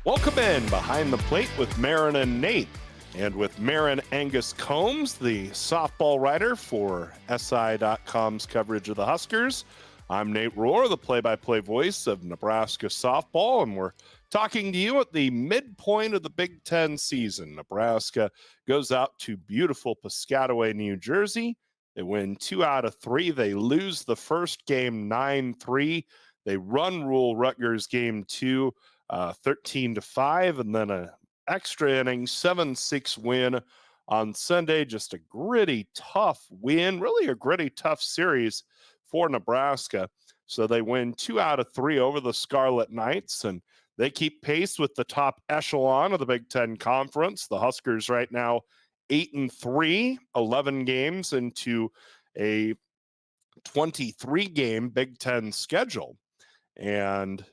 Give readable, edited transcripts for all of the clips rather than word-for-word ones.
Welcome in Behind the Plate with Maren and Nate. And with Maren Angus Combs, the softball writer for SI.com's coverage of the Huskers. I'm Nate Rohr, the play-by-play voice of Nebraska softball, and we're talking to you at the midpoint of the Big Ten season. Nebraska goes out to beautiful Piscataway, New Jersey. They win 2 out of 3. They lose the first game 9-3. They run rule Rutgers game 2 13-5, and then an extra inning 7-6 win on Sunday. Just a gritty, tough win, really a gritty, tough series for Nebraska. So they win 2 out of 3 over the Scarlet Knights, and they keep pace with the top echelon of the Big Ten Conference. The Huskers right now 8-3, 11 games into a 23-game Big Ten schedule. And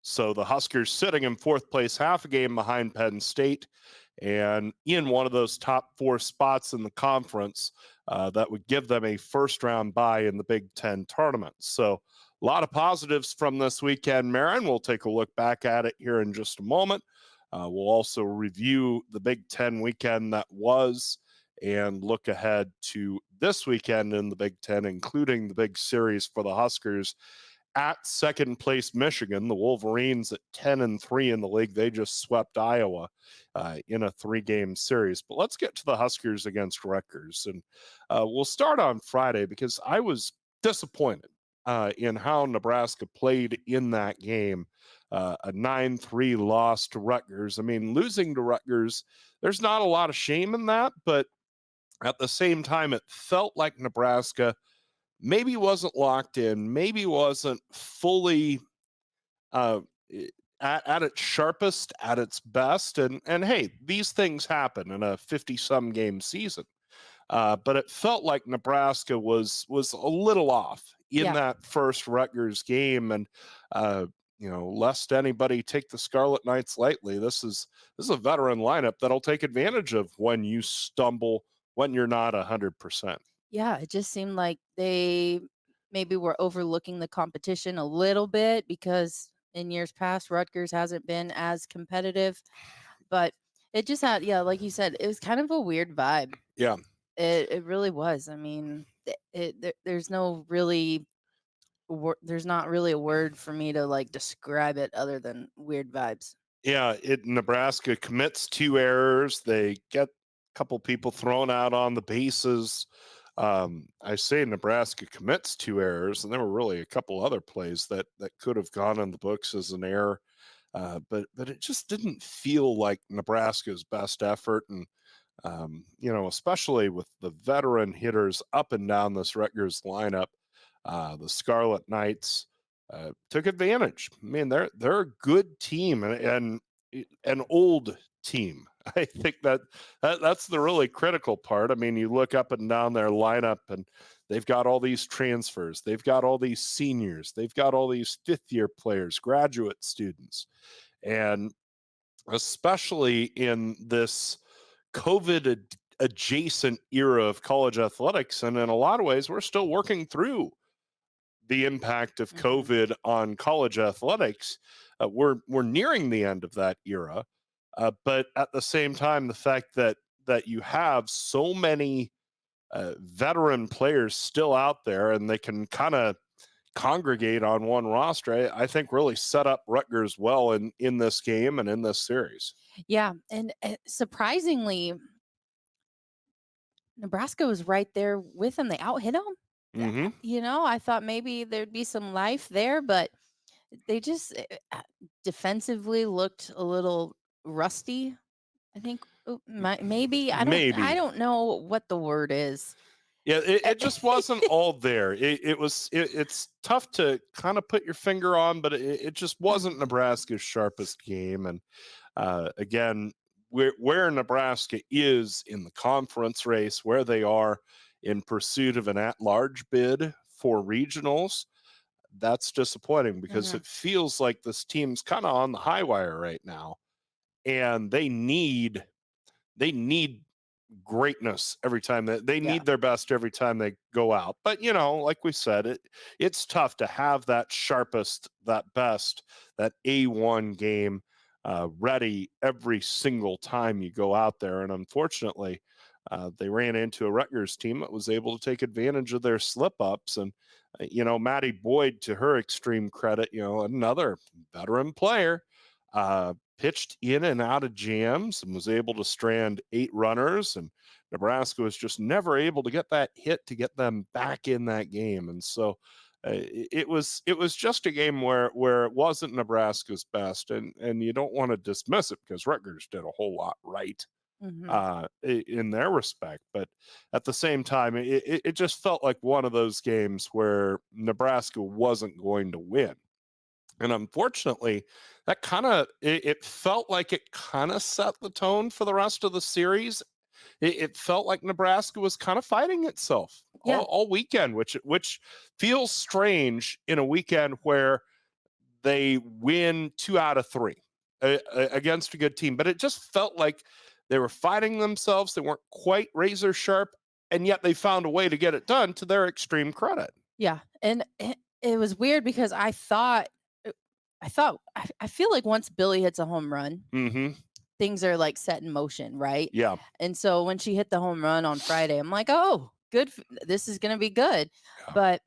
so the Huskers sitting in fourth place, half a game behind Penn State, and in one of those top 4 spots in the conference that would give them a first-round bye in the Big Ten tournament. So a lot of positives from this weekend, Maren. We'll take a look back at it here in just a moment. We'll also review the Big Ten weekend that was and look ahead to this weekend in the Big Ten, including the big series for the Huskers at second place Michigan. The Wolverines at 10-3 in the league. They just swept Iowa in a 3-game series. But let's get to the Huskers against Rutgers. And we'll start on Friday because I was disappointed in how Nebraska played in that game. A 9-3 loss to Rutgers. I mean, losing to Rutgers, there's not a lot of shame in that, but at the same time, it felt like Nebraska maybe wasn't locked in, maybe wasn't fully at its sharpest, at its best. And hey, these things happen in a 50-some game season. But it felt like Nebraska was a little off in that first Rutgers game. And, lest anybody take the Scarlet Knights lightly, this is a veteran lineup that'll take advantage of when you stumble, when you're not 100%. Yeah, it just seemed like they maybe were overlooking the competition a little bit because in years past, Rutgers hasn't been as competitive. But it just had, like you said, it was kind of a weird vibe. Yeah. It really was. I mean, there's no really, there's not really a word for me to like describe it other than weird vibes. Yeah, Nebraska commits 2 errors. They get a couple people thrown out on the bases. I say Nebraska commits 2 errors, and there were really a couple other plays that could have gone in the books as an error. But it just didn't feel like Nebraska's best effort. And, especially with the veteran hitters up and down this Rutgers lineup, the Scarlet Knights took advantage. I mean, they're a good team and an old team. I think that's the really critical part. I mean, you look up and down their lineup, and they've got all these transfers. They've got all these seniors. They've got all these fifth-year players, graduate students. And especially in this COVID adjacent era of college athletics, and in a lot of ways, we're still working through the impact of COVID on college athletics. We're nearing the end of that era, but at the same time, the fact that you have so many veteran players still out there, and they can kind of congregate on one roster, I think really set up Rutgers well in this game and in this series. Yeah, and surprisingly, Nebraska was right there with them. They out hit them. I thought maybe there'd be some life there, but they just defensively looked a little rusty. I think maybe I don't know what the word is. Yeah, it just wasn't all there. It's tough to kind of put your finger on, but it just wasn't Nebraska's sharpest game. And again, where Nebraska is in the conference race, where they are in pursuit of an at-large bid for regionals, that's disappointing because it feels like this team's kind of on the high wire right now, and they need greatness every time that they need their best every time they go out. But like we said, it's tough to have that sharpest, that best, that A1 game ready every single time you go out there. And unfortunately, they ran into a Rutgers team that was able to take advantage of their slip ups. And, Maddie Boyd, to her extreme credit, another veteran player, pitched in and out of jams and was able to strand 8 runners. And Nebraska was just never able to get that hit to get them back in that game. And so, it was just a game where it wasn't Nebraska's best, and you don't want to dismiss it because Rutgers did a whole lot right in their respect, but at the same time, it just felt like one of those games where Nebraska wasn't going to win. And unfortunately, that it felt like it kind of set the tone for the rest of the series. It felt like Nebraska was kind of fighting itself all weekend, which feels strange in a weekend where they win 2 out of 3 against a good team. But it just felt like they were fighting themselves. They weren't quite razor sharp, and yet they found a way to get it done, to their extreme credit. Yeah, and it was weird because I feel like once Billy hits a home run, things are like set in motion, right? Yeah. And so when she hit the home run on Friday, I'm like, oh, good. This is going to be good. Yeah. But,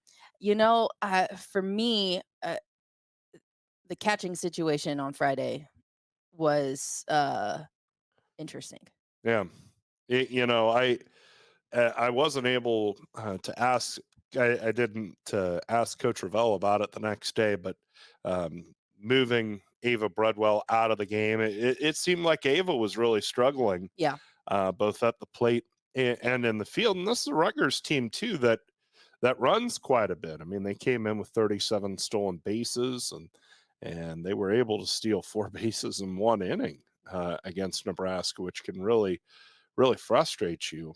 for me, the catching situation on Friday was interesting. Yeah. I wasn't able to ask. I didn't ask Coach Ravel about it the next day, but moving Ava Bredwell out of the game, it seemed like Ava was really struggling. Yeah. Both at the plate and in the field. And this is a Rutgers team too that runs quite a bit. I mean, they came in with 37 stolen bases, and they were able to steal 4 bases in 1 inning against Nebraska, which can really, really frustrate you.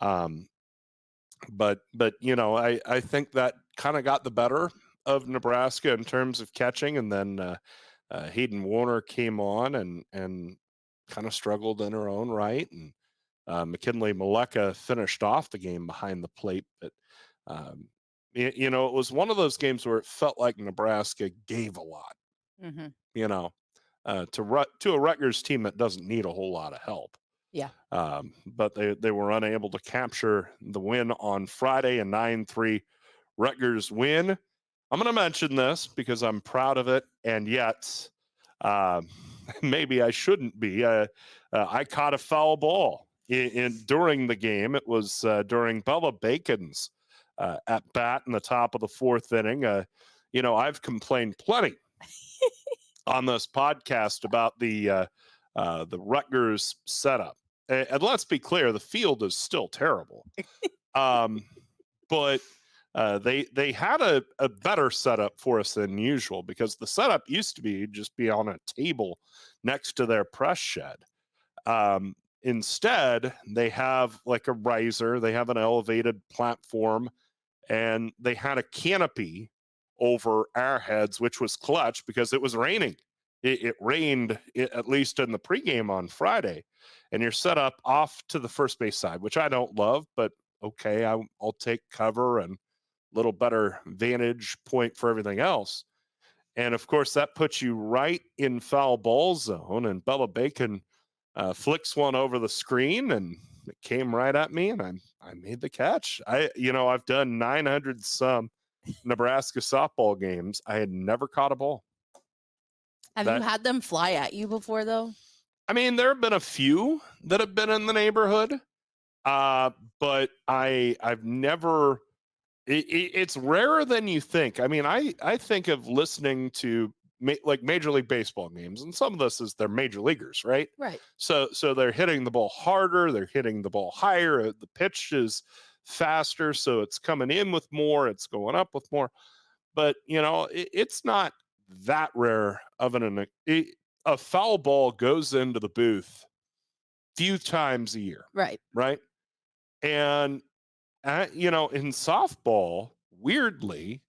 But I think that kind of got the better of Nebraska in terms of catching, and then Hayden Warner came on and kind of struggled in her own right, and McKinley Maleka finished off the game behind the plate. But it was one of those games where it felt like Nebraska gave a lot. To a Rutgers team that doesn't need a whole lot of help. Yeah. But they were unable to capture the win on Friday, a 9-3 Rutgers win. I'm going to mention this because I'm proud of it, and yet maybe I shouldn't be. I caught a foul ball during the game. It was during Bella Bacon's at bat in the top of the 4th inning. I've complained plenty on this podcast about the Rutgers setup. And let's be clear, the field is still terrible. But they had a better setup for us than usual, because the setup used to be on a table next to their press shed. Instead, they have like a riser, they have an elevated platform, and they had a canopy over our heads, which was clutch because it was raining. It rained, at least in the pregame on Friday, and you're set up off to the first base side, which I don't love, but okay, I'll take cover and a little better vantage point for everything else. And of course, that puts you right in foul ball zone, and Bella Bacon flicks one over the screen, and it came right at me, and I made the catch. I've done 900 some Nebraska softball games. I had never caught a ball. Have you had them fly at you before, though? I mean, there have been a few that have been in the neighborhood, but I've never. It's rarer than you think. I mean, I think of listening to like Major League Baseball games, and some of this is they're major leaguers, right? Right. So they're hitting the ball harder, they're hitting the ball higher, the pitch is faster, so it's coming in with more, it's going up with more. But it's not that rare of a foul ball goes into the booth few times a year. Right. And in softball, weirdly,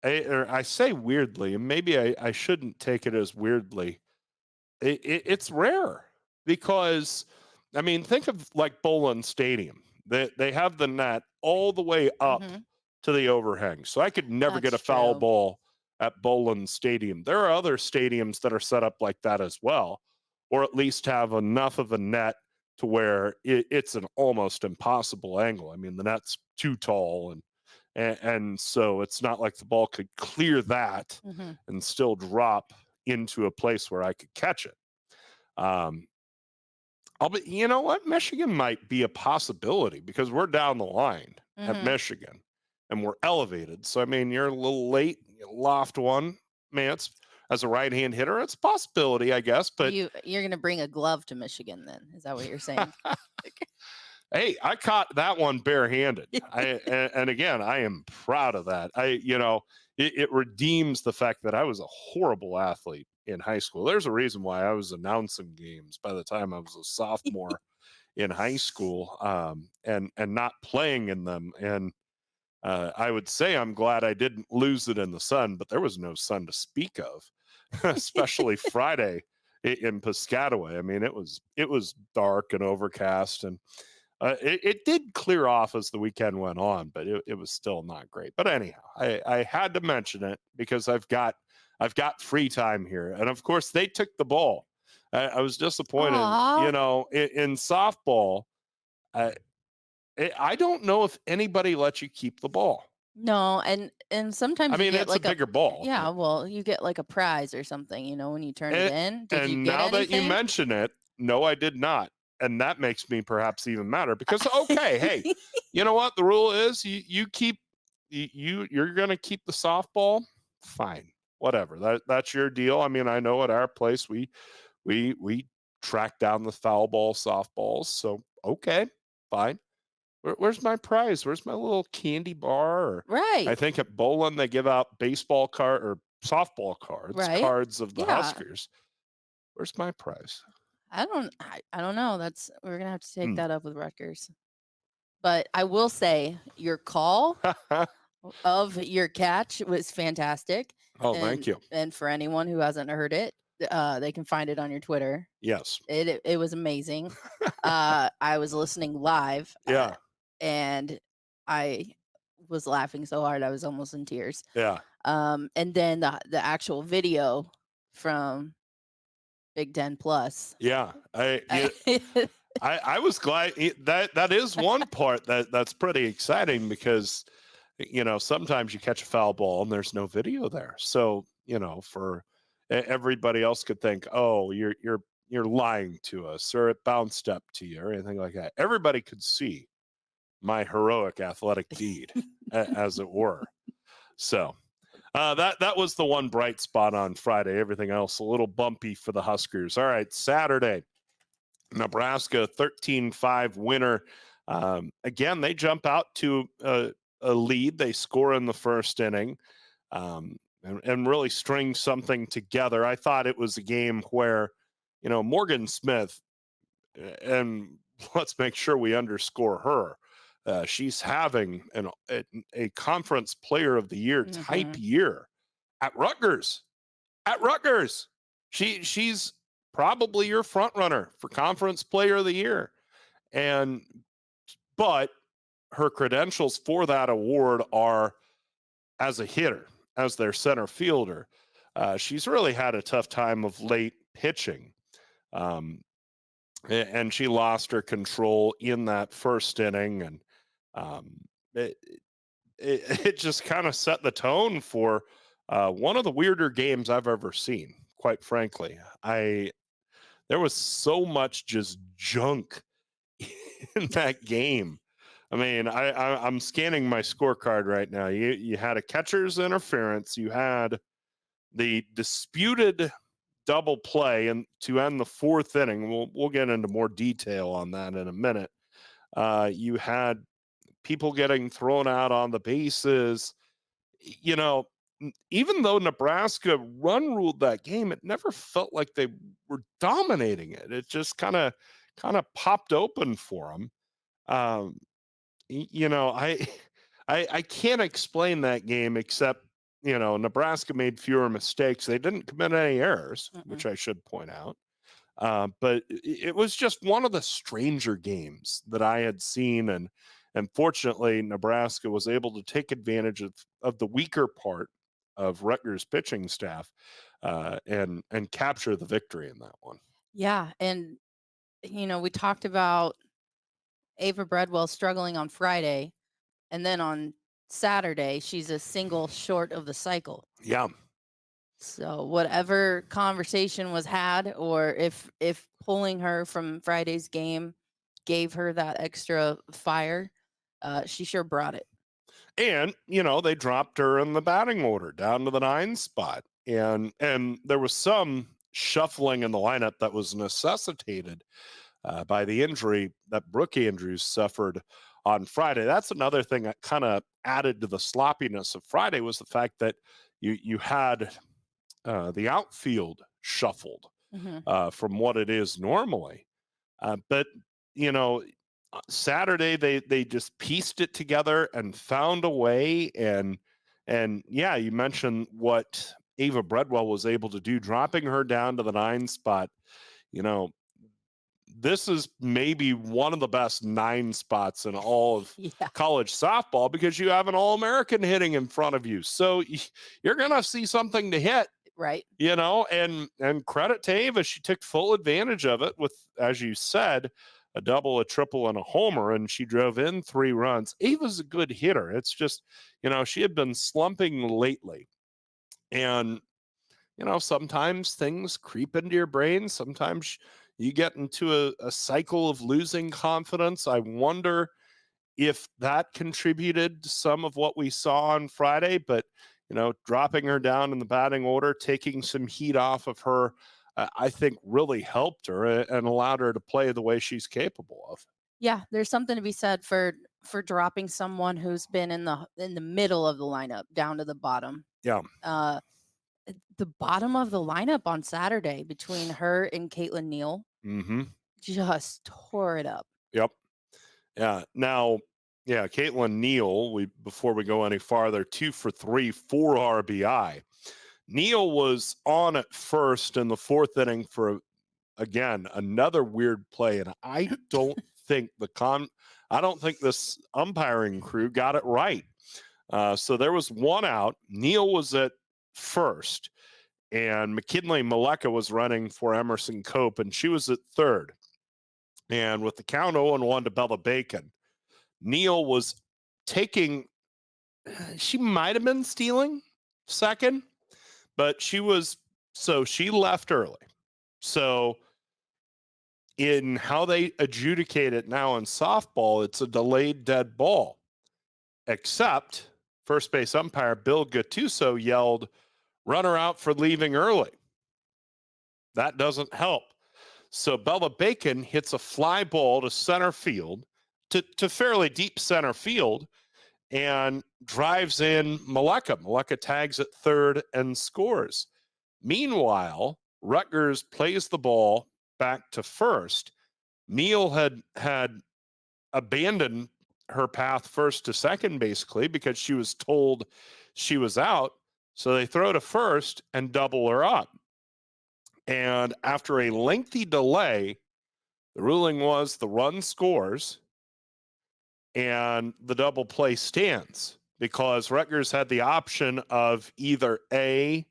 I say weirdly, and maybe I shouldn't take it as weirdly, it's rare, because I mean, think of like Bowlin Stadium. They have the net all the way up to the overhang, so I could never get a foul ball at Bowlin Stadium. There are other stadiums that are set up like that as well, or at least have enough of a net to where it's an almost impossible angle. I mean, the net's too tall, and so it's not like the ball could clear that and still drop into a place where I could catch it. You know what? Michigan might be a possibility because we're down the line at Michigan and we're elevated. So, I mean, you're a little late, you loft one. Man, it's, as a right hand hitter, it's a possibility, I guess. But you're going to bring a glove to Michigan then? Is that what you're saying? Hey, I caught that one barehanded. And again, I am proud of that. It redeems the fact that I was a horrible athlete in high school. There's a reason why I was announcing games by the time I was a sophomore in high school, and not playing in them. And I would say I'm glad I didn't lose it in the sun, but there was no sun to speak of, especially Friday in Piscataway. I mean, it was dark and overcast, and it did clear off as the weekend went on, but it was still not great. But anyhow, I had to mention it because I've got free time here, and of course they took the ball. I was disappointed, in softball. I don't know if anybody lets you keep the ball. No, and sometimes I mean, you get it's like a bigger ball. Yeah, well, you get like a prize or something, when you turn it in. Did you And get now that you anything? mention it, no, I did not. And that makes me perhaps even madder because, okay, hey, you know what? The rule is you're going to keep the softball. Fine, whatever. That's your deal. I mean, I know at our place we track down the foul ball softballs. So, okay, fine. Where's my prize? Where's my little candy bar? Or Right. I think at Bowlin they give out baseball card or softball cards, Right. cards of the Yeah. Huskers. Where's my prize? I don't know. We're gonna have to take that up with Rutgers. But I will say your call of your catch was fantastic. Oh, thank you. And for anyone who hasn't heard it, they can find it on your Twitter. Yes. It was amazing. I was listening live. Yeah. And I was laughing so hard I was almost in tears. Yeah. And then the actual video from Big Ten Plus. Yeah. I was glad that is one part that's pretty exciting because sometimes you catch a foul ball and there's no video there. So, for everybody else could think, oh, you're lying to us, or it bounced up to you or anything like that. Everybody could see my heroic athletic deed, as it were. So that was the one bright spot on Friday. Everything else a little bumpy for the Huskers. All right, Saturday, Nebraska 13-5 winner. Again, they jump out to a lead. They score in the first inning, and really string something together. I thought it was a game where, Morgan Smith, and let's make sure we underscore her. She's having a conference player of the year type year at Rutgers. At Rutgers, she's probably your front runner for conference player of the year, but her credentials for that award are as a hitter, as their center fielder. She's really had a tough time of late pitching. And she lost her control in that first inning, and it just kind of set the tone for one of the weirder games I've ever seen. Quite frankly, there was so much just junk in that game. I mean, I'm scanning my scorecard right now. You had a catcher's interference. You had the disputed double play and to end the fourth inning. We'll get into more detail on that in a minute. You had people getting thrown out on the bases. Even though Nebraska run ruled that game, it never felt like they were dominating it. It just kind of popped open for them. I can't explain that game except Nebraska made fewer mistakes. They didn't commit any errors, which I should point out. But it was just one of the stranger games that I had seen, and fortunately, Nebraska was able to take advantage of the weaker part of Rutgers pitching staff and capture the victory in that one. Yeah, and we talked about Ava Breadwell struggling on Friday, and then on Saturday she's a single short of the cycle. Yeah. So whatever conversation was had, or if pulling her from Friday's game gave her that extra fire, she sure brought it. And, they dropped her in the batting order down to the 9 spot. And there was some shuffling in the lineup that was necessitated by the injury that Brooke Andrews suffered on Friday. That's another thing that kind of added to the sloppiness of Friday, was the fact that you had the outfield shuffled from what it is normally. But, Saturday they just pieced it together and found a way. And yeah, you mentioned what Ava Breadwell was able to do, dropping her down to the 9 spot. This is maybe one of the best 9 spots in all of college softball, because you have an All-American hitting in front of you. So you're going to see something to hit. Right. And credit to Ava. She took full advantage of it with, as you said, a double, a triple, and a homer, and she drove in 3 runs. Ava's a good hitter. It's just, she had been slumping lately. And, sometimes things creep into your brain. Sometimes you get into a cycle of losing confidence. I wonder if that contributed to some of what we saw on Friday, but dropping her down in the batting order, taking some heat off of her, I think really helped her and allowed her to play the way she's capable of. Yeah, there's something to be said for dropping someone who's been in the middle of the lineup down to the bottom. Yeah. The bottom of the lineup on Saturday between her and Caitlin Neal just tore it up. Yep. Yeah. Now, Caitlin Neal, before we go any farther, 2 for 3, 4 RBI. Neal was on at first in the 4th inning for, again, another weird play. And I don't think I don't think this umpiring crew got it right. So there was 1 out. Neal was at first, and McKinley Maleka was running for Emerson Cope, and she was at third. And with the count 0-1 to Bella Bacon, Neal was taking, she might have been stealing second, but she left early. So in how they adjudicate it now in softball, it's a delayed dead ball, except first base umpire Bill Gattuso yelled, "Runner out for leaving early." That doesn't help. So Bella Bacon hits a fly ball to center field, to fairly deep center field, and drives in Maleka. Maleka tags at third and scores. Meanwhile, Rutgers plays the ball back to first. Neal had abandoned her path first to second, basically, because she was told she was out. So they throw to first and double her up. And after a lengthy delay, the ruling was the run scores and the double play stands, because Rutgers had the option of either A,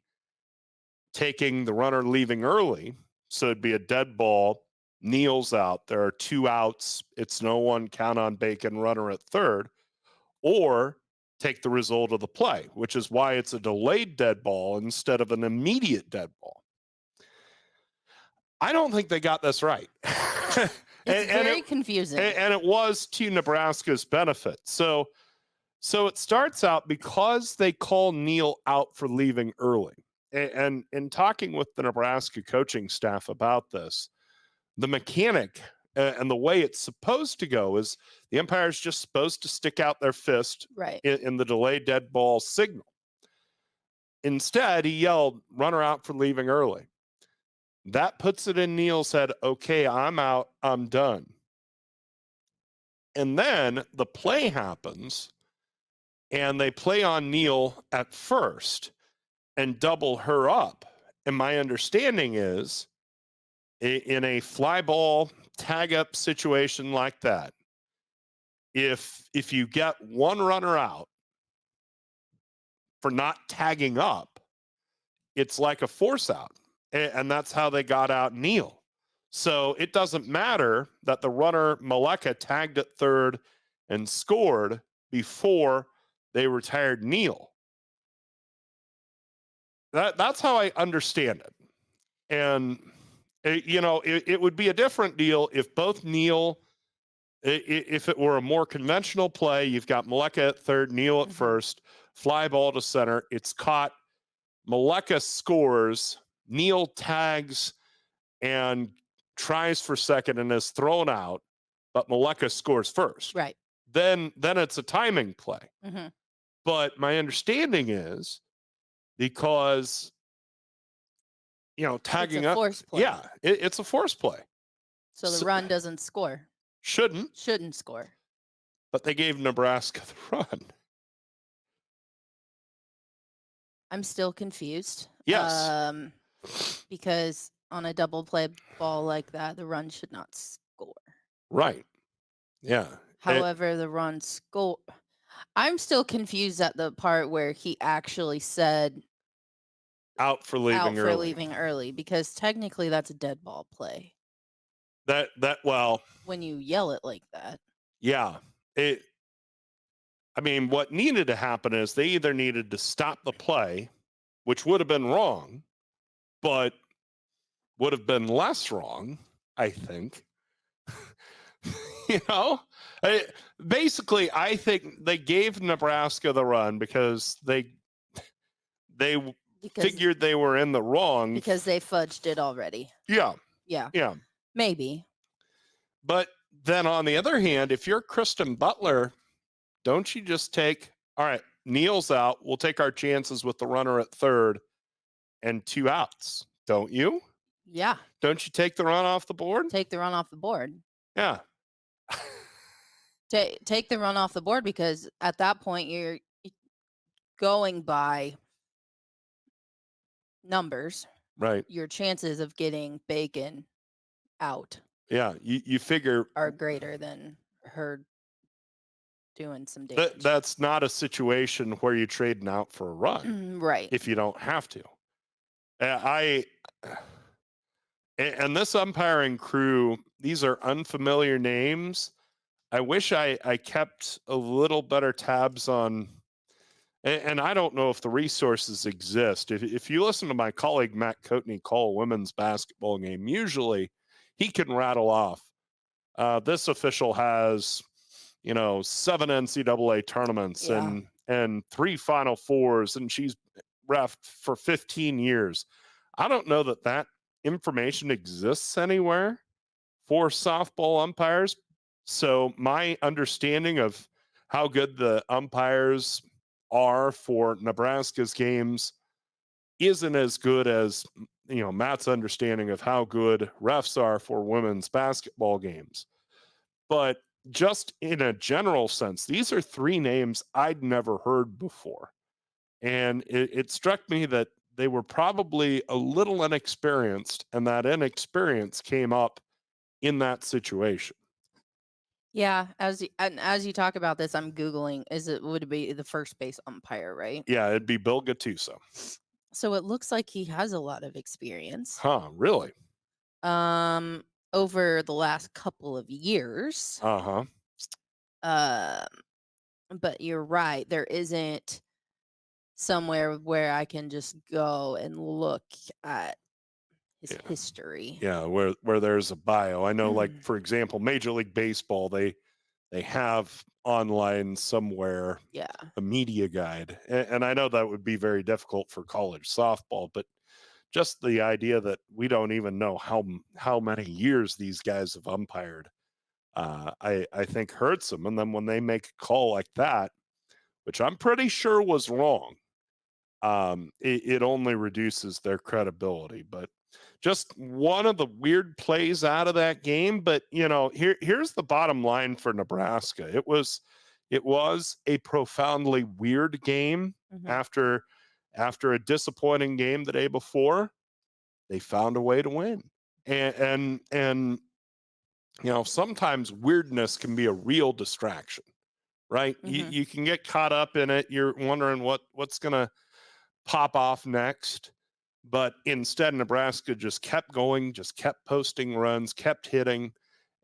taking the runner leaving early, so it'd be a dead ball, Neal's out, there are 2 outs, it's 0-1, count on Bacon, runner at third, or take the result of the play, which is why it's a delayed dead ball instead of an immediate dead ball. I don't think they got this right. It's very confusing. And it was to Nebraska's benefit. So it starts out because they call Neal out for leaving early. And in talking with the Nebraska coaching staff about this, the mechanic and the way it's supposed to go is the umpire is just supposed to stick out their fist in the delayed dead ball signal. Instead, he yelled, "Runner out for leaving early." That puts it in Neal's head, okay, I'm out, I'm done. And then the play happens, and they play on Neal at first and double her up. And my understanding is, in a fly ball tag up situation like that, if you get one runner out, for not tagging up, it's like a force out. And that's how they got out Neal. So it doesn't matter that the runner Maleka tagged at third and scored before they retired Neal. That's how I understand it. And it would be a different deal if both Neal, if it were a more conventional play, you've got Maleka at third, Neal at first, fly ball to center, it's caught, Maleka scores, Neal tags and tries for second and is thrown out, but Maleka scores first. Right. Then it's a timing play. Mm-hmm. But my understanding is because tagging it's a up, force play. yeah, it's a force play. So the run doesn't score. Shouldn't score. But they gave Nebraska the run. I'm still confused. Yes. Because on a double play ball like that, the run should not score. Right. Yeah. However, the run score. I'm still confused at the part where he actually said out for leaving early because technically that's a dead ball play. Well, when you yell it like that. Yeah. What needed to happen is they either needed to stop the play, which would have been wrong, but would have been less wrong, I think. Basically, I think they gave Nebraska the run because they figured they were in the wrong. Because they fudged it already. Yeah. Yeah. Yeah. Maybe. But then on the other hand, if you're Kristen Butler, don't you just take, all right, Neal's out, we'll take our chances with the runner at third and 2 outs, don't you? Yeah. Don't you take the run off the board? Take the run off the board. Yeah. Take the run off the board because at that point you're going by numbers. Right. Your chances of getting Bacon out. Yeah, you figure are greater than her doing some damage. That's not a situation where you trade an out for a run. Right. If you don't have to. And this umpiring crew, these are unfamiliar names. I wish I kept a little better tabs on, and I don't know if the resources exist. If you listen to my colleague Matt Coatney call a women's basketball game, usually he can rattle off. This official has, 7 NCAA tournaments and 3 Final Fours, and she's ref for 15 years. I don't know that information exists anywhere for softball umpires. So my understanding of how good the umpires are for Nebraska's games isn't as good as, Matt's understanding of how good refs are for women's basketball games. But just in a general sense, these are 3 names I'd never heard before. And it struck me that they were probably a little inexperienced, and that inexperience came up in that situation. Yeah, as you talk about this, I'm Googling, would it be the first base umpire, right? Yeah, it'd be Bill Gattuso. So it looks like he has a lot of experience. Huh, really? Over the last couple of years. Uh-huh. But you're right, there isn't somewhere where I can just go and look at his history. Yeah, where there's a bio. I know, like, for example, Major League Baseball, they have online somewhere a media guide. And I know that would be very difficult for college softball, but just the idea that we don't even know how many years these guys have umpired, I think hurts them. And then when they make a call like that, which I'm pretty sure was wrong, it only reduces their credibility. But just one of the weird plays out of that game. But here's the bottom line for Nebraska. It was a profoundly weird game. After a disappointing game the day before, they found a way to win. And sometimes weirdness can be a real distraction, right? You can get caught up in it. You're wondering what's going to pop off next. But instead, Nebraska just kept going, just kept posting runs, kept hitting,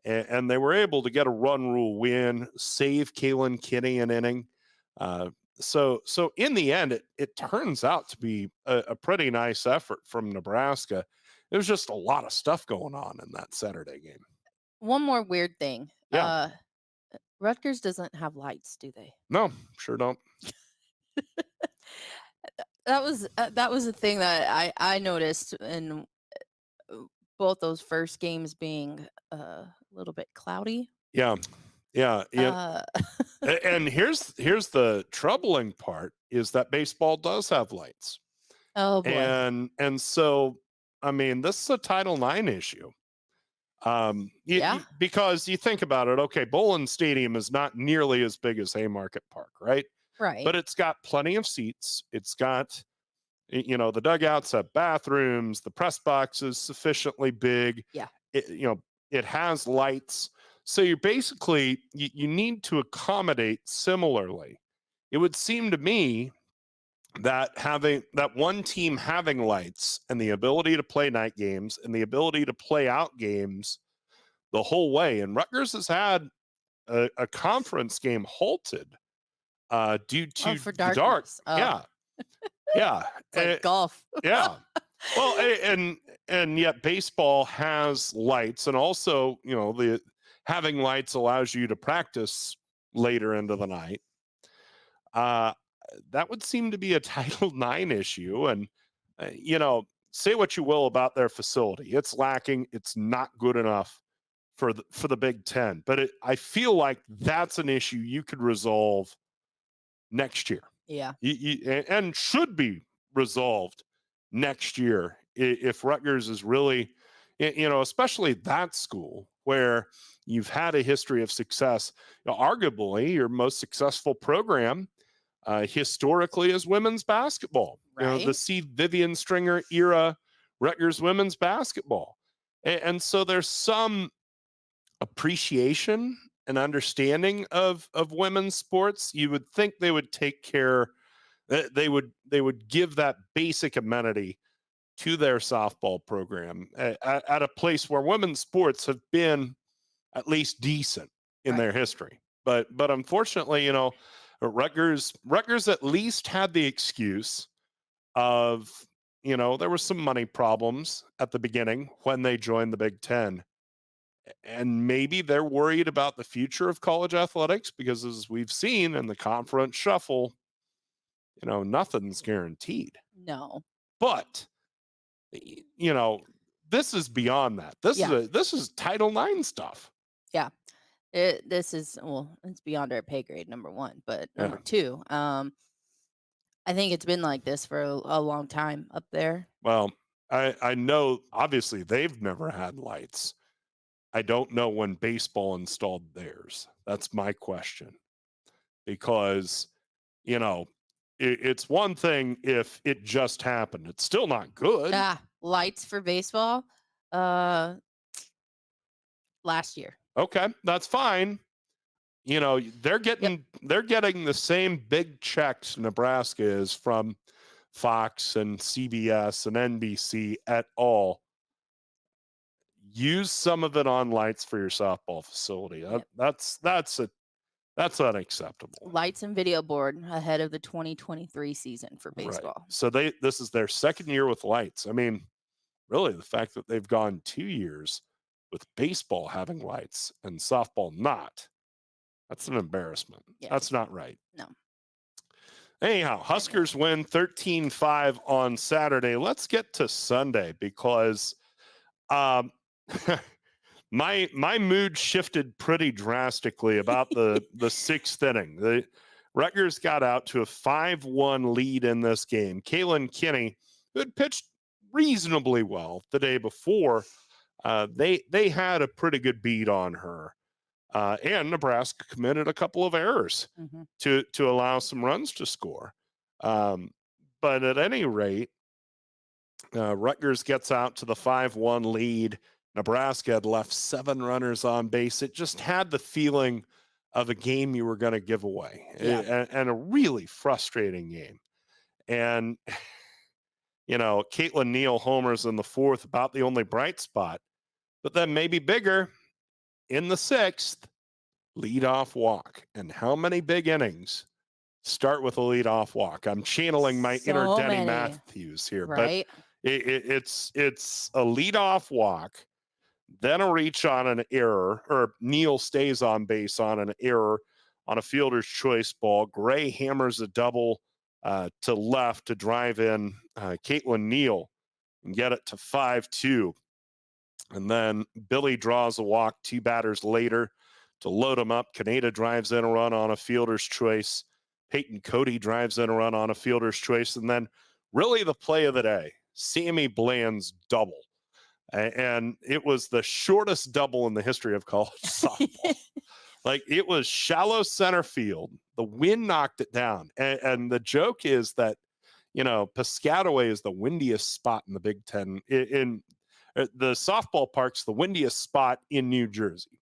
and they were able to get a run rule win, save Kalen Kinney an inning. So in the end, it turns out to be a pretty nice effort from Nebraska. There was just a lot of stuff going on in that Saturday game. One more weird thing. Yeah. Rutgers doesn't have lights, do they? No, sure don't. That was a thing that I noticed in both those first games being a little bit cloudy. Yeah. And here's the troubling part is that baseball does have lights. Oh boy. And so I mean, this is a Title IX issue. Because you think about it, okay, Bowling Stadium is not nearly as big as Haymarket Park, right? Right. But it's got plenty of seats. It's got, the dugouts have bathrooms. The press box is sufficiently big. Yeah. It has lights. So you basically, you need to accommodate similarly. It would seem to me that having that one team having lights and the ability to play night games and the ability to play out games the whole way. And Rutgers has had a conference game halted due to for the dark. Oh. Yeah. It's like golf. Yeah. Well, and yet baseball has lights, and also, the having lights allows you to practice later into the night. That would seem to be a Title IX issue. And, say what you will about their facility. It's lacking. It's not good enough for the Big Ten. But I feel like that's an issue you could resolve next year. Yeah. And should be resolved next year if Rutgers is really, especially that school where you've had a history of success. Arguably, your most successful program historically is women's basketball. Right. The C. Vivian Stringer era Rutgers women's basketball. And so there's some appreciation and understanding of women's sports. You would think they would take care, they would give that basic amenity to their softball program at a place where women's sports have been at least decent in their history. But unfortunately, Rutgers at least had the excuse of, there were some money problems at the beginning when they joined the Big Ten. And maybe they're worried about the future of college athletics because, as we've seen in the conference shuffle, nothing's guaranteed. No. But, this is beyond that. This is Title IX stuff. Yeah. This is, it's beyond our pay grade, number one. But number two, I think it's been like this for a long time up there. Well, I know, obviously, they've never had lights. I don't know when baseball installed theirs. That's my question. Because, it's one thing if it just happened. It's still not good. Lights for baseball last year. Okay, that's fine. They're getting the same big checks Nebraska is from Fox and CBS and NBC et al. Use some of it on lights for your softball facility. That's unacceptable. Lights and video board ahead of the 2023 season for baseball. Right. So this is their second year with lights. I mean, really, the fact that they've gone 2 years with baseball having lights and softball not, that's an embarrassment. Yes. That's not right. No. Anyhow, Huskers win 13-5 on Saturday. Let's get to Sunday because my mood shifted pretty drastically about the sixth inning. The Rutgers got out to a 5-1 lead in this game. Kalen Kinney, who had pitched reasonably well the day before, they had a pretty good beat on her. And Nebraska committed a couple of errors to allow some runs to score. But at any rate, Rutgers gets out to the 5-1 lead. Nebraska had left 7 runners on base. It just had the feeling of a game you were going to give away, Yeah. and a really frustrating game. And, Caitlin Neal homers in the fourth, about the only bright spot. But then maybe bigger in the sixth, leadoff walk. And how many big innings start with a leadoff walk? I'm channeling my inner So Denny many, Matthews here, but right? it's a leadoff walk, then a reach on an error, or Neal stays on base on an error on a fielder's choice ball. Gray hammers a double to left to drive in Caitlin Neal and get it to 5-2. And then Billy draws a walk 2 batters later to load him up. Kaneda drives in a run on a fielder's choice. Peyton Cody drives in a run on a fielder's choice. And then really the play of the day, Sammy Bland's double. And it was the shortest double in the history of college softball. Like, it was shallow center field. The wind knocked it down. And the joke is that, Piscataway is the windiest spot in the Big Ten. In the softball park's the windiest spot in New Jersey.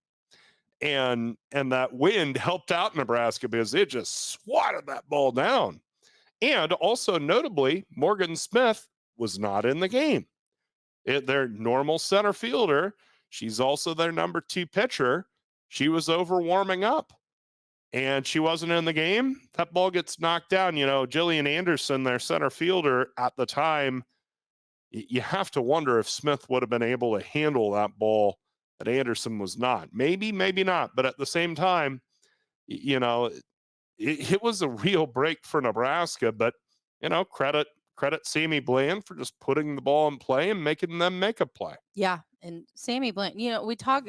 And that wind helped out Nebraska because it just swatted that ball down. And also notably, Morgan Smith was not in the game. Their normal center fielder, she's also their number 2 pitcher. She was over warming up and she wasn't in the game. That ball gets knocked down. Jillian Anderson, their center fielder at the time, you have to wonder if Smith would have been able to handle that ball that Anderson was not. Maybe, maybe not. But at the same time, it was a real break for Nebraska. But, credit Sammy Bland for just putting the ball in play and making them make a play. Yeah, and Sammy Bland, we've talked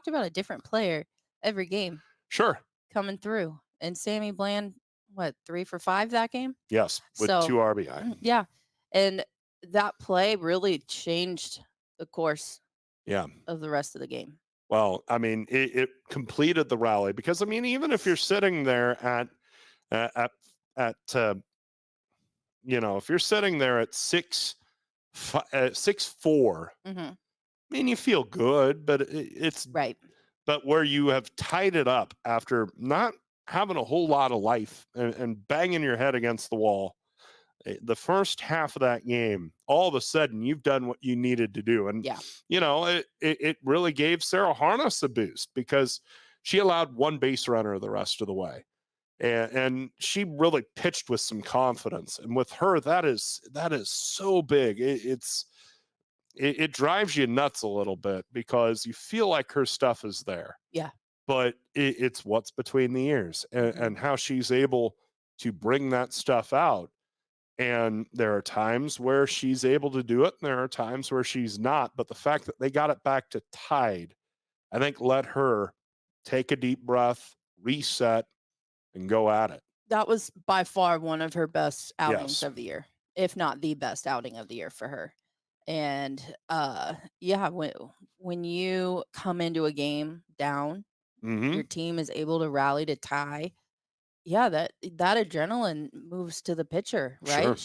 about a different player every game. Sure. Coming through. And Sammy Bland, what, 3 for 5 that game? Yes, with 2 RBI. Yeah. And that play really changed the course of the rest of the game. Well, I mean, it completed the rally because, I mean, even if you're sitting there if you're sitting there at 6-4, Mm-hmm. I mean, you feel good, but it's right. But where you have tied it up after not having a whole lot of life and banging your head against the wall, the first half of that game, all of a sudden you've done what you needed to do. And, it really gave Sarah Harness a boost because she allowed 1 base runner the rest of the way. And she really pitched with some confidence. And with her, that is so big. It drives you nuts a little bit because you feel like her stuff is there. Yeah. But it's what's between the ears and how she's able to bring that stuff out. And there are times where she's able to do it, and there are times where she's not. But the fact that they got it back to tied, I think let her take a deep breath, reset, and go at it. That was by far one of her best outings of the year, if not the best outing of the year for her. And when you come into a game down, your team is able to rally to tie. Yeah, that adrenaline moves to the pitcher, right? Sure.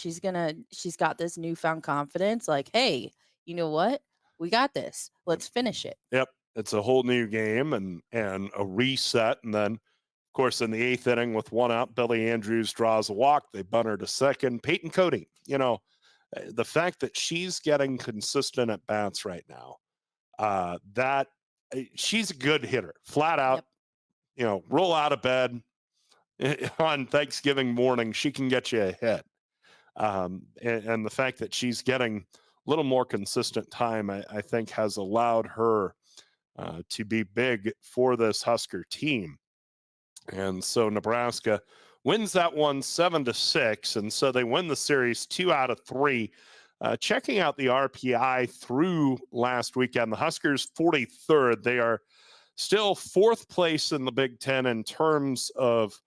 She's got this newfound confidence, like, hey, you know what? We got this. Let's finish it. Yep. It's a whole new game and a reset. And then, of course, in the 8th inning with 1 out, Billy Andrews draws a walk. They bunt her to second. Peyton Cody, the fact that she's getting consistent at bats right now, she's a good hitter, flat out. Yep. Roll out of bed on Thanksgiving morning, she can get you a hit. And the fact that she's getting a little more consistent time, I think, has allowed her to be big for this Husker team. And so Nebraska wins that one 7-6, and so they win the series 2 out of 3. Checking out the RPI through last weekend, the Huskers 43rd. They are still 4th place in the Big Ten in terms of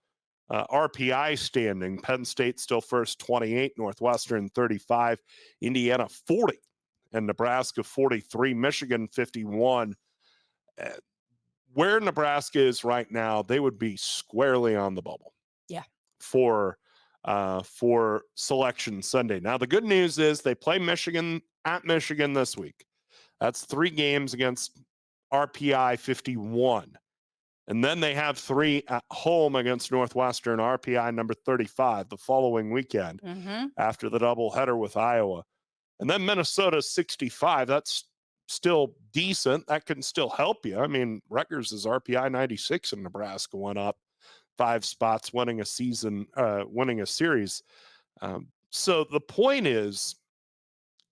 RPI standing. Penn State still first, 28, Northwestern 35, Indiana 40, and Nebraska 43, Michigan 51. Where Nebraska is right now, they would be squarely on the bubble. Yeah. For Selection Sunday. Now, the good news is they play Michigan at Michigan this week. That's 3 games against RPI 51. And then they have 3 at home against Northwestern, RPI number 35, the following weekend Mm-hmm. after the doubleheader with Iowa. And then Minnesota 65. That's still decent. That can still help you. I mean, Rutgers is RPI 96 and Nebraska went up 5 spots, winning a series. So the point is,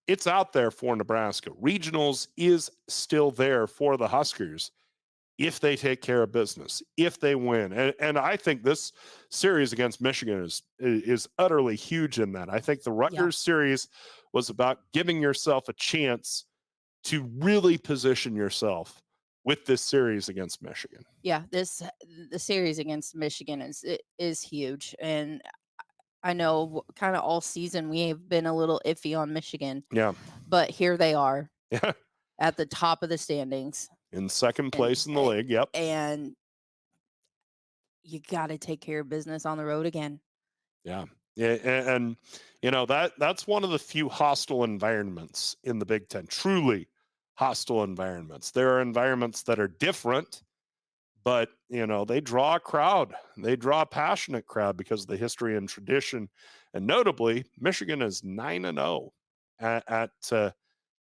it's out there for Nebraska. Regionals is still there for the Huskers if they take care of business, if they win. And I think this series against Michigan is utterly huge in that. I think the Yeah. Rutgers series was about giving yourself a chance to really position yourself with this series against Michigan. Yeah, the series against Michigan is huge, and I know kind of all season we have been a little iffy on Michigan, Yeah. but here they are Yeah. at the top of the standings, In second and place in the league. Yep. and you got to take care of business on the road again. Yeah. Yeah. And that's one of the few hostile environments in the Big Ten, truly hostile environments. There are environments that are different, but they draw a crowd. They draw a passionate crowd because of the history and tradition. And notably, Michigan is 9-0 at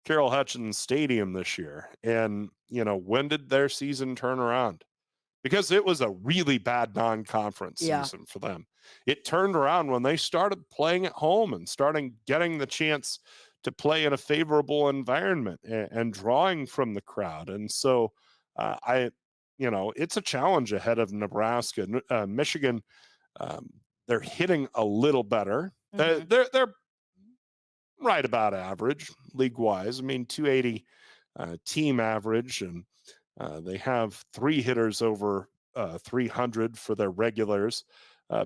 Carroll Hutchins Stadium this year. And when did their season turn around? Because it was a really bad non-conference Yeah. season for them. It turned around when they started playing at home and starting getting the chance to play in a favorable environment and drawing from the crowd. And so it's a challenge ahead of Nebraska. Michigan, they're hitting a little better. Mhm. They're right about average league wise. I mean, 280 team average, and they have 3 hitters over 300 for their regulars.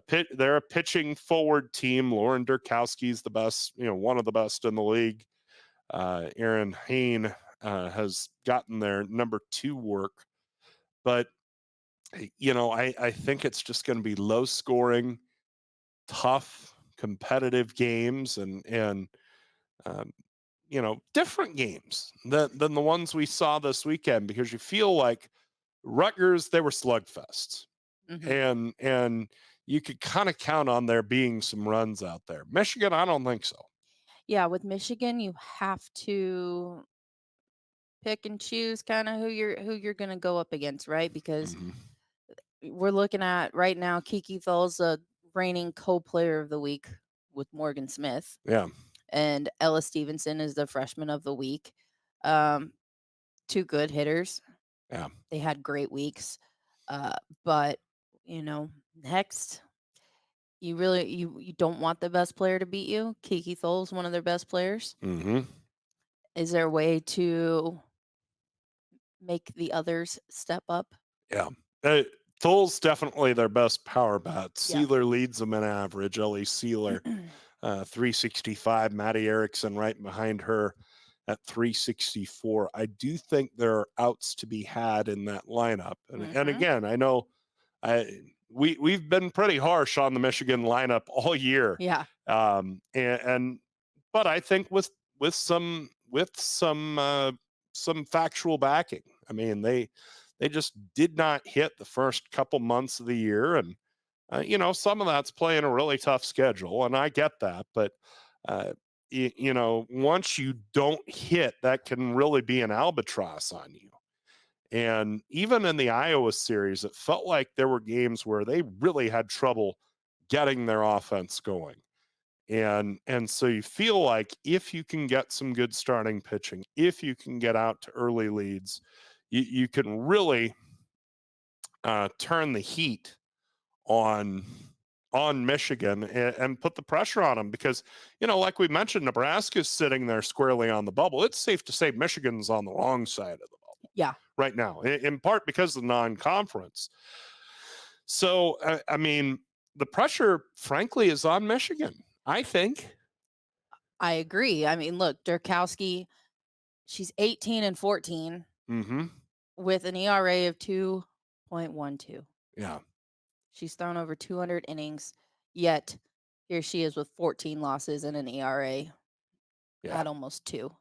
They're a pitching forward team. Lauren Durkowski's the best, one of the best in the league. Aaron Hain has gotten their number 2 work, but I think it's just going to be low scoring, tough, competitive games, and um, different games than the ones we saw this weekend, because you feel like Rutgers, they were slugfests, Mhm. and you could kind of count on there being some runs out there. Michigan, I don't think so. Yeah, with Michigan, you have to pick and choose kind of who you're going to go up against, right? Because Hmm. we're looking at right now Kiki Thul's a reigning co-player of the week with Morgan Smith, Yeah, and Ella Stevenson is the freshman of the week. Um, 2 good hitters. yeah, They had great weeks. But next you don't want the best player to beat you. Kiki Thul's one of their best players. hmm, Is there a way to make the others step up? yeah. Thull's definitely their best power bat. Yeah. Sealer leads them in average. Ellie Sealer, 365. Maddie Erickson right behind her at 364. I do think there are outs to be had in that lineup. And Mhm. again, I know we've been pretty harsh on the Michigan lineup all year. Yeah. And but I think with some factual backing. I mean, they just did not hit the first couple months of the year, and some of that's playing a really tough schedule, and I get that, but once you don't hit, that can really be an albatross on you. And even in the Iowa series, it felt like there were games where they really had trouble getting their offense going. And so you feel like if you can get some good starting pitching, if you can get out to early leads, you can really turn the heat on Michigan and put the pressure on them, because like we mentioned, Nebraska's sitting there squarely on the bubble. It's safe to say Michigan's on the wrong side of the bubble Yeah. right now, in part because of the non-conference. So I mean, the pressure, frankly, is on Michigan, I think. I agree. I mean, look, Durkowski, she's 18 and 14 Mm-hmm. with an ERA of 2.12. Yeah. She's thrown over 200 innings, yet here she is with 14 losses and an ERA Yeah. at almost 2.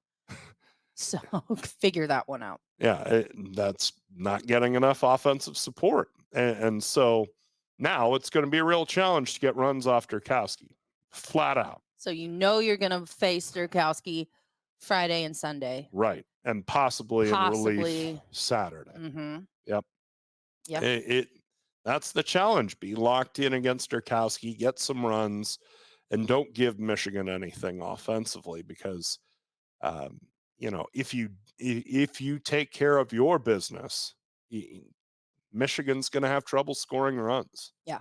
So figure that one out. Yeah, that's not getting enough offensive support. And so now it's going to be a real challenge to get runs off Durkowski, flat out. So you're going to face Durkowski Friday and Sunday. Right. And possibly in relief Saturday. Mm-hmm. Yep. Yep. That's the challenge. Be locked in against Durkowski, get some runs, and don't give Michigan anything offensively because if you take care of your business, Michigan's going to have trouble scoring runs. Yeah.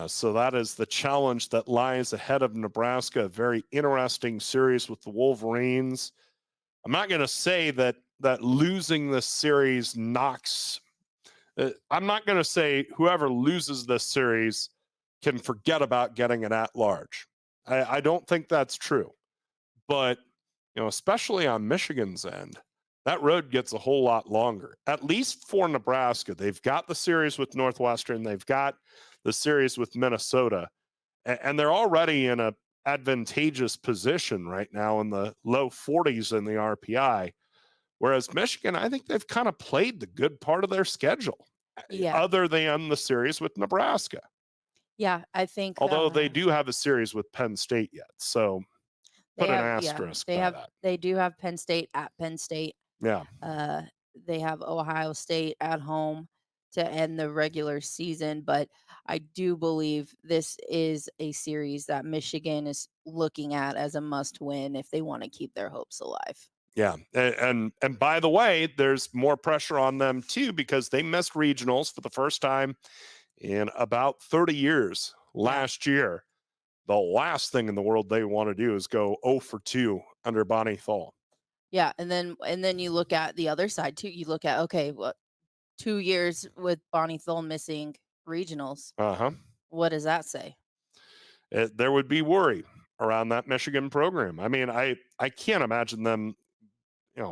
So that is the challenge that lies ahead of Nebraska. A very interesting series with the Wolverines. I'm not going to say that losing this series knocks. I'm not going to say whoever loses this series can forget about getting an at-large. I don't think that's true. But especially on Michigan's end, that road gets a whole lot longer, at least for Nebraska. They've got the series with Northwestern. They've got the series with Minnesota, and they're already in a advantageous position right now in the low 40s in the RPI. Whereas Michigan, I think they've kind of played the good part of their schedule, other than the series with Nebraska. Yeah, I think. Although they do have a series with Penn State yet, so put an asterisk by that. They do have Penn State at Penn State. Yeah. They have Ohio State at home to end the regular season, but I do believe this is a series that Michigan is looking at as a must win if they want to keep their hopes alive. Yeah. And by the way, there's more pressure on them too, because they missed regionals for the first time in about 30 years last year. The last thing in the world they want to do is go 0 for 2 under Bonnie Thal. Yeah, and then you look at the other side too. You look at, okay, 2 years with Bonnie Thal missing regionals. What does that say? There would be worry around that Michigan program. I mean, I can't imagine them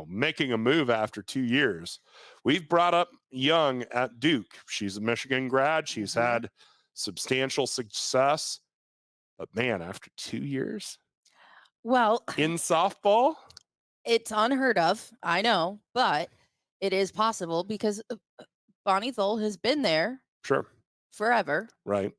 making a move after 2 years. We've brought up Young at Duke. She's a Michigan grad. She's had substantial success. But man, after 2 years? Well, in softball? It's unheard of, I know, but it is possible because Bonnie Thal has been there forever. Right.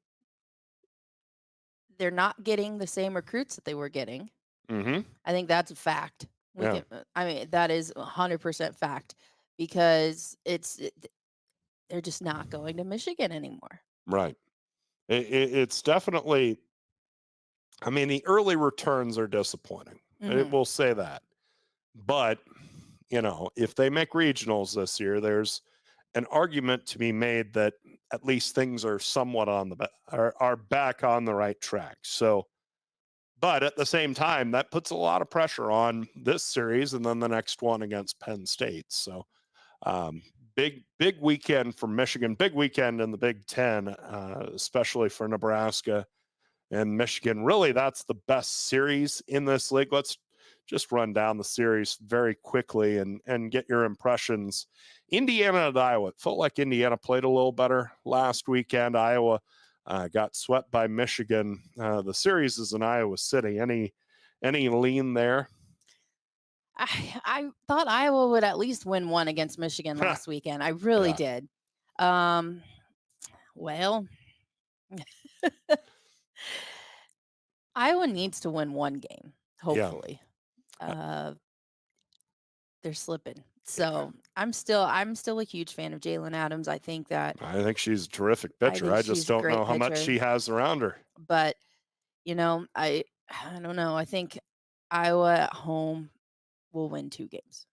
They're not getting the same recruits that they were getting. Mm-hmm. I think that's a fact. That is 100% fact because they're just not going to Michigan anymore. Right. It's definitely, the early returns are disappointing. We'll say that. But, if they make regionals this year, there's an argument to be made that at least things are somewhat are back on the right track. So, but at the same time, that puts a lot of pressure on this series and then the next one against Penn State. So, big weekend for Michigan, big weekend in the Big Ten, especially for Nebraska and Michigan. Really, that's the best series in this league. Let's just run down the series very quickly and get your impressions. Indiana at Iowa. It felt like Indiana played a little better last weekend. Iowa got swept by Michigan. The series is in Iowa City. Any lean there? I thought Iowa would at least win one against Michigan last weekend. I really did. Well, Iowa needs to win one game, hopefully. They're slipping. So I'm still a huge fan of Jalen Adams. I think she's a terrific pitcher. I just don't know how much she has around her. But I don't know. I think Iowa at home will win 2 games.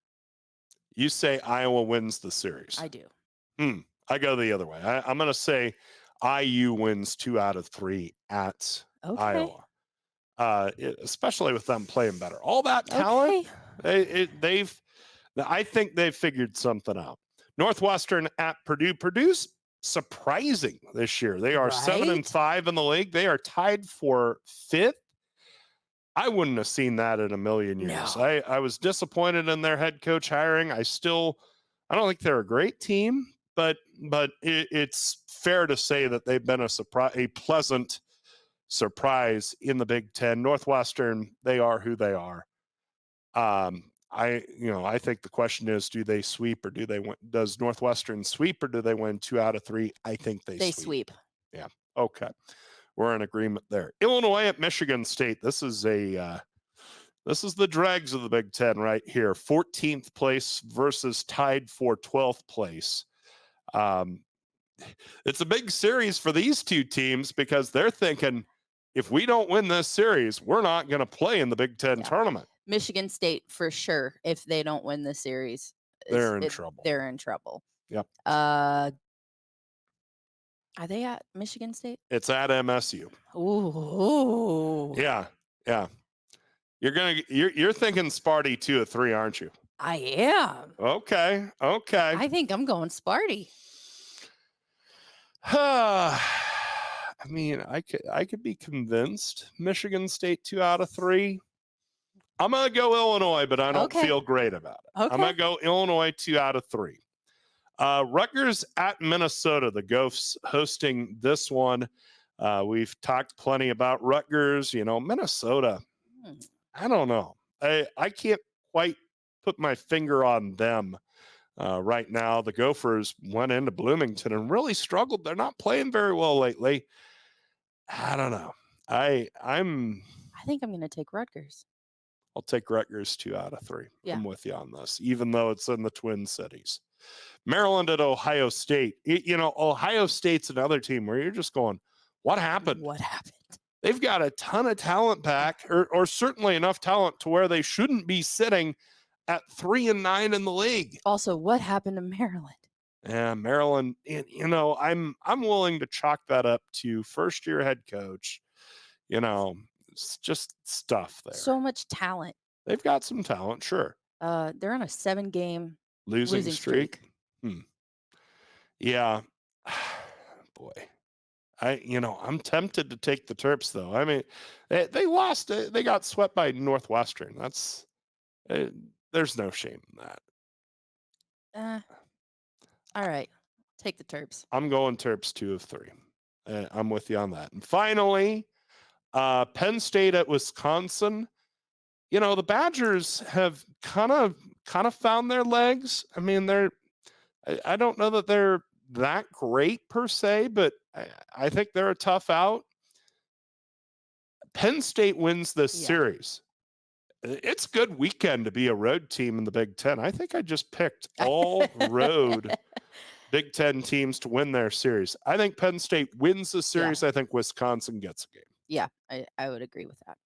You say Iowa wins the series. I do. I go the other way. I'm going to say IU wins 2 out of 3 at Iowa. Especially with them playing better. All that talent, I think they've figured something out. Northwestern at Purdue. Purdue's surprising this year. They are 7-5 in the league. They are tied for 5th. I wouldn't have seen that in a million years. No. I was disappointed in their head coach hiring. I don't think they're a great team, but it's fair to say that they've been a pleasant surprise in the Big Ten. Northwestern, they are who they are. I think the question is, do they sweep or do they win? Does Northwestern sweep or do they win 2 out of 3? I think they sweep. Yeah. Okay. We're in agreement there. Illinois at Michigan State. This is the dregs of the Big Ten right here. 14th place versus tied for 12th place. It's a big series for these two teams because they're thinking, if we don't win this series, we're not going to play in the Big Ten tournament. Michigan State for sure. If they don't win the series, they're in trouble. They're in trouble. Yep. Are they at Michigan State? It's at MSU. Ooh. Yeah. You're thinking Sparty 2 of 3, aren't you? I am. Okay. I think I'm going Sparty. I mean, I could be convinced Michigan State 2 out of 3. I'm gonna go Illinois, but I don't feel great about it. Okay. I'm gonna go Illinois 2 out of 3. Rutgers at Minnesota. The Gophers hosting this one. We've talked plenty about Rutgers. Minnesota. I don't know. I can't quite put my finger on them right now. The Gophers went into Bloomington and really struggled. They're not playing very well lately. I don't know. I think I'm going to take Rutgers. I'll take Rutgers 2 out of 3. Yeah. I'm with you on this, even though it's in the Twin Cities. Maryland at Ohio State. Ohio State's another team where you're just going, what happened? What happened? They've got a ton of talent back, or certainly enough talent to where they shouldn't be sitting at 3-9 in the league. Also, what happened to Maryland? Yeah, Maryland. I'm willing to chalk that up to first-year head coach. It's just stuff there. So much talent. They've got some talent, sure. They're on a 7-game losing streak. Yeah. Boy. I'm tempted to take the Terps, though. I mean, they lost. They got swept by Northwestern. There's no shame in that. All right. Take the Terps. I'm going Terps 2 of 3. I'm with you on that. And finally, Penn State at Wisconsin. The Badgers have kind of found their legs. I mean, I don't know that they're that great per se, but I think they're a tough out. Penn State wins this series. It's a good weekend to be a road team in the Big Ten. I think I just picked all road Big Ten teams to win their series. I think Penn State wins the series. I think Wisconsin gets a game. Yeah, I would agree with that.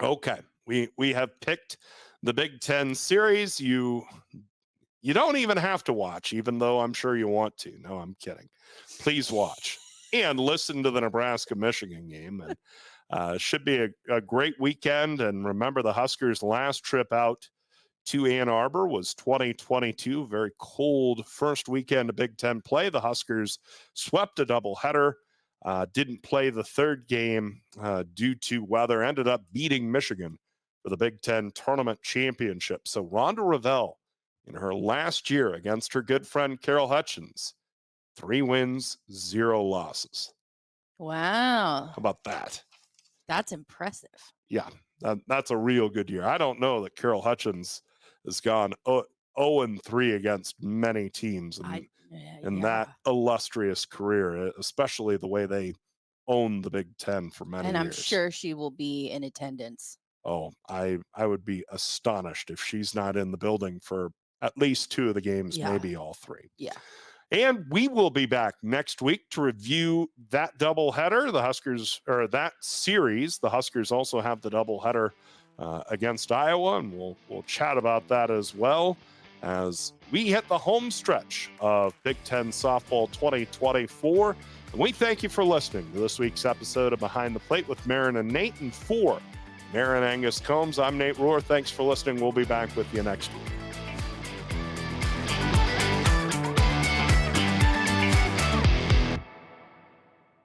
Okay. We have picked the Big Ten series. You don't even have to watch, even though I'm sure you want to. No, I'm kidding. Please watch and listen to the Nebraska-Michigan game. And should be a great weekend. And remember, the Huskers' last trip out to Ann Arbor was 2022. Very cold first weekend of Big Ten play. The Huskers swept a doubleheader. Didn't play the third game due to weather. Ended up beating Michigan for the Big Ten tournament championship. So Rhonda Revelle, in her last year against her good friend Carol Hutchins, 3 wins, 0 losses. Wow. How about that? That's impressive. Yeah, that's a real good year. I don't know that Carol Hutchins has gone 0-3 against many teams in that illustrious career, especially the way they owned the Big Ten for many years. And I'm sure she will be in attendance. Oh, I would be astonished if she's not in the building for at least 2 of the games, maybe all 3. Yeah. And we will be back next week to review that doubleheader, the Huskers, or that series. The Huskers also have the doubleheader against Iowa, and we'll chat about that as well as we hit the home stretch of Big Ten Softball 2024. And we thank you for listening to this week's episode of Behind the Plate with Maren and Nate. And for Maren Angus Combs, I'm Nate Rohr. Thanks for listening. We'll be back with you next week.